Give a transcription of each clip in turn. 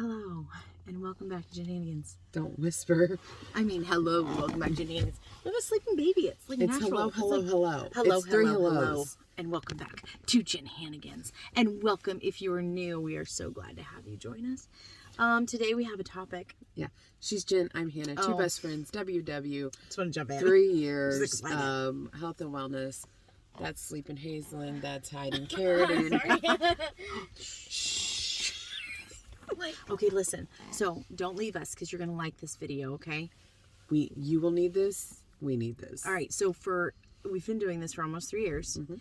Hello, and welcome back to Shenanigans. Don't whisper. I mean, hello, welcome back to Shenanigans. We have a sleeping baby. It's like It's natural. hello. It's three hellos. And welcome back to Shenanigans. And welcome if you are new. We are so glad to have you join us. Today we have a topic. Yeah. She's Jen. I'm Hannah. Two best friends. WW. Just want to jump in. 3 years. Health and wellness. That's Sleeping Hazelin. That's Hiding Carradine. Okay, listen. So don't leave us because you're going to like this video, okay? You will need this. We need this. All right. So we've been doing this for almost 3 years. Mm-hmm.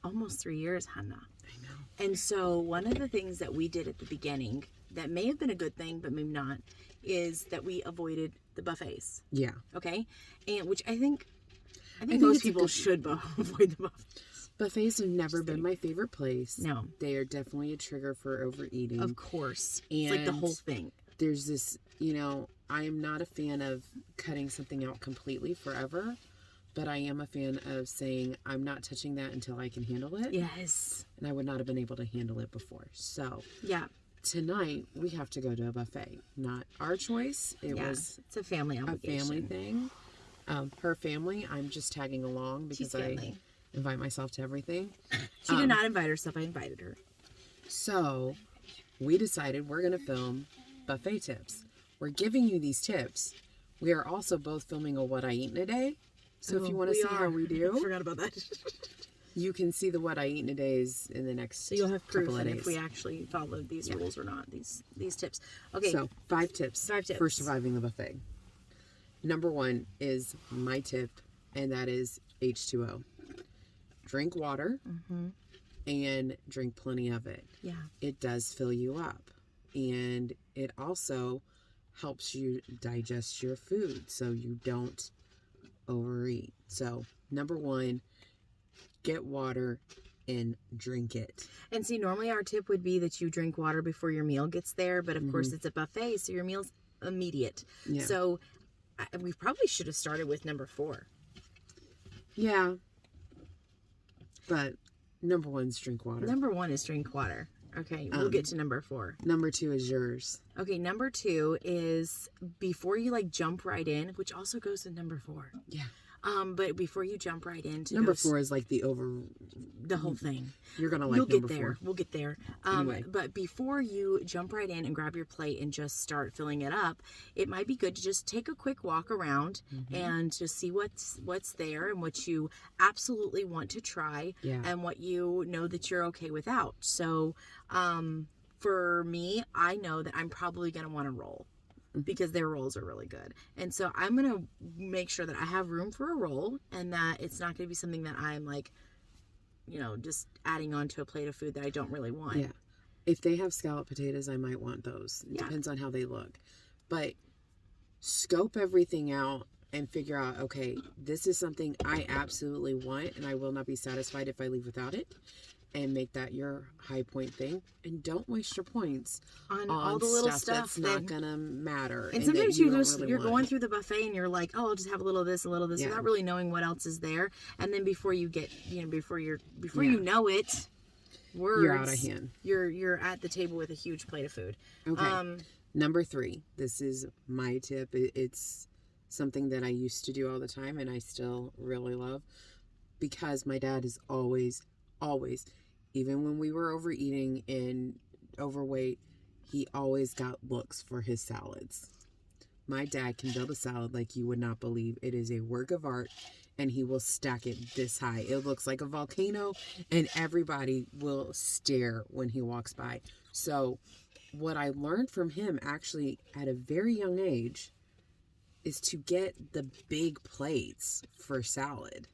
Almost 3 years, Hannah. I know. And so one of the things that we did at the beginning that may have been a good thing, but maybe not, is that we avoided the buffets. Yeah. Okay? And which I think most people should avoid the buffets. Buffets have never been my favorite place. No. They are definitely a trigger for overeating. Of course. And it's like the whole thing. There's this, I am not a fan of cutting something out completely forever, but I am a fan of saying I'm not touching that until I can handle it. Yes. And I would not have been able to handle it before. So yeah. Tonight we have to go to a buffet. Not our choice. It's a family obligation. A family thing. Her family. I'm just tagging along because I invite myself to everything. She did not invite herself. I invited her. So we decided we're going to film buffet tips. We're giving you these tips. We are also both filming a what I eat in a day. So if you want to see how we do, I forgot about that. You can see the what I eat in a days in the next. So you'll have proof couple of days. If we actually followed these rules or not. These tips. Okay. So 5 tips. 5 tips for surviving the buffet. Number 1 is my tip, and that is H2O. Drink water, and drink plenty of it. Yeah. It does fill you up, and it also helps you digest your food so you don't overeat. So number 1, get water and drink it. And see, normally our tip would be that you drink water before your meal gets there, but of course it's a buffet, so your meal's immediate. Yeah. So we probably should have started with number 4. Yeah. But number 1 is drink water. Number 1 is drink water. Okay, we'll get to number 4. Number 2 is yours. Okay, number 2 is before you jump right in, which also goes to number 4. Yeah. But before you jump right into number 4 is like the whole thing. You're gonna like. You'll number get there. 4. We'll get there. Anyway. But before you jump right in and grab your plate and just start filling it up, it might be good to just take a quick walk around and just see what's there and what you absolutely want to try and what you know that you're okay without. So, for me, I know that I'm probably gonna want to roll. Because their rolls are really good. And so I'm going to make sure that I have room for a roll and that it's not going to be something that I'm just adding on to a plate of food that I don't really want. Yeah. If they have scalloped potatoes, I might want those. It depends on how they look. But scope everything out and figure out, okay, this is something I absolutely want and I will not be satisfied if I leave without it. And make that your high point thing, and don't waste your points on all the little stuff that's not gonna matter. And sometimes you're going through the buffet and you're like, oh, I'll just have a little of this, without really knowing what else is there. And then before you get, before you know it, you're out of hand. You're at the table with a huge plate of food. Okay. Number 3. This is my tip. It's something that I used to do all the time, and I still really love, because my dad is always. Even when we were overeating and overweight, he always got looks for his salads. My dad can build a salad like you would not believe. It is a work of art, and he will stack it this high. It looks like a volcano, and everybody will stare when he walks by. So what I learned from him actually at a very young age is to get the big plates for salad.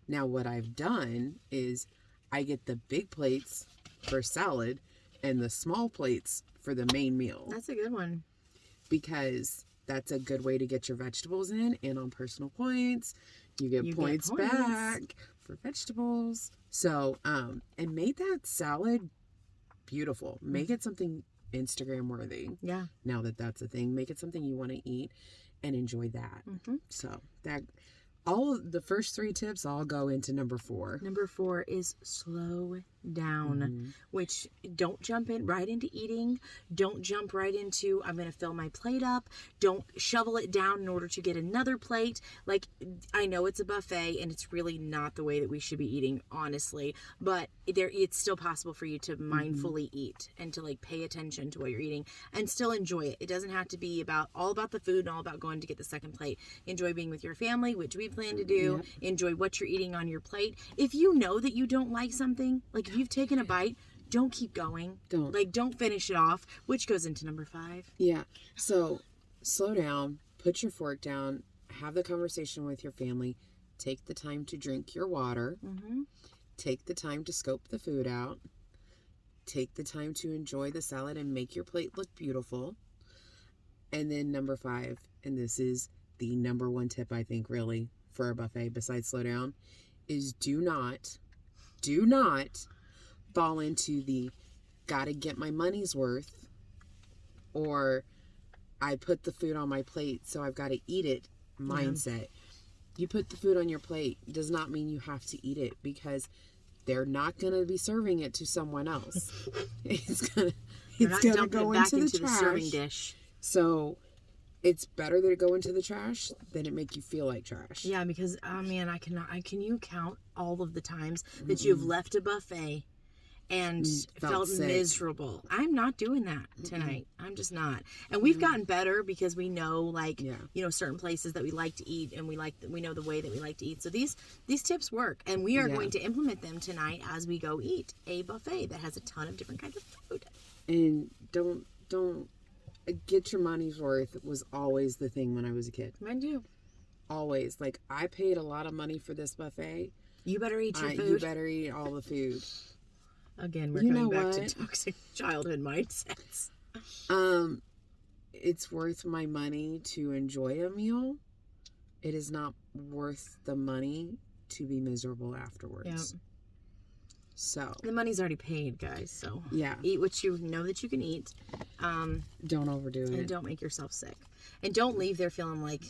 Now what I've done is I get the big plates for salad and the small plates for the main meal. That's a good one. Because that's a good way to get your vegetables in, and on personal points, you get points back for vegetables. So, and make that salad beautiful. Make it something Instagram worthy. Yeah. Now that's a thing. Make it something you want to eat and enjoy that. So that... all of the first 3 tips all go into number 4. Number 4 is slow down, which don't jump in right into eating. Don't jump right into, I'm going to fill my plate up. Don't shovel it down in order to get another plate. Like, I know it's a buffet and it's really not the way that we should be eating, honestly, but it's still possible for you to mindfully eat and to like pay attention to what you're eating and still enjoy it. It doesn't have to be all about the food and all about going to get the second plate. Enjoy being with your family, which we plan to do. Enjoy what you're eating on your plate. If you know that you don't like something, like if you've taken a bite, don't keep going. Don't finish it off, which goes into number 5. Yeah. So slow down, put your fork down, have the conversation with your family, take the time to drink your water, take the time to scope the food out, take the time to enjoy the salad and make your plate look beautiful. And then number 5, and this is the number 1 tip, I think, really, for a buffet besides slow down, is do not fall into the gotta get my money's worth, or I put the food on my plate, so I've got to eat it mindset. You put the food on your plate does not mean you have to eat it, because they're not going to be serving it to someone else. It's going to go into the trash. Serving dish. So it's better that it go into the trash than it make you feel like trash. Yeah, because, oh man, can you count all of the times that you've left a buffet and felt miserable? I'm not doing that tonight. I'm just not. And we've gotten better because we know, certain places that we like to eat, and we know the way that we like to eat. So these tips work, and we are going to implement them tonight as we go eat a buffet that has a ton of different kinds of food. And don't get your money's worth was always the thing when I was a kid. Mine too. Always. Like, I paid a lot of money for this buffet. You better eat your food. You better eat all the food. Again, we're coming back to toxic childhood mindsets. It's worth my money to enjoy a meal. It is not worth the money to be miserable afterwards. Yep. So the money's already paid, guys. So eat what you know that you can eat. Don't overdo it. And don't make yourself sick. And don't leave there feeling like,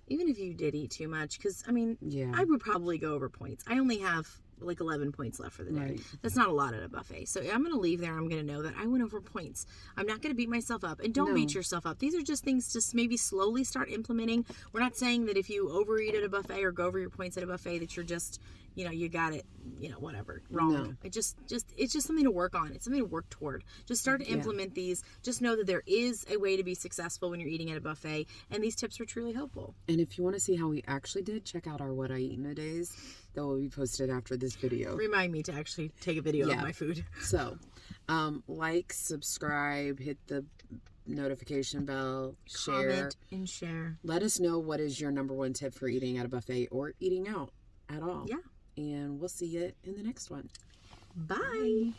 even if you did eat too much, because I would probably go over points. I only have like 11 points left for the day. Right. That's not a lot at a buffet. So I'm going to leave there. I'm going to know that I went over points. I'm not going to beat myself up. And don't beat yourself up. These are just things to maybe slowly start implementing. We're not saying that if you overeat at a buffet or go over your points at a buffet that you're just, you got it, whatever, wrong. No. It's just something to work on. It's something to work toward. Just start to implement these. Just know that there is a way to be successful when you're eating at a buffet. And these tips were truly helpful. And if you want to see how we actually did, check out our What I Eat in a Days that will be posted after this video. Remind me to actually take a video of my food. So, like, subscribe, hit the notification bell, comment, and share. Let us know what is your number 1 tip for eating at a buffet or eating out at all. Yeah. And we'll see you in the next one. Bye.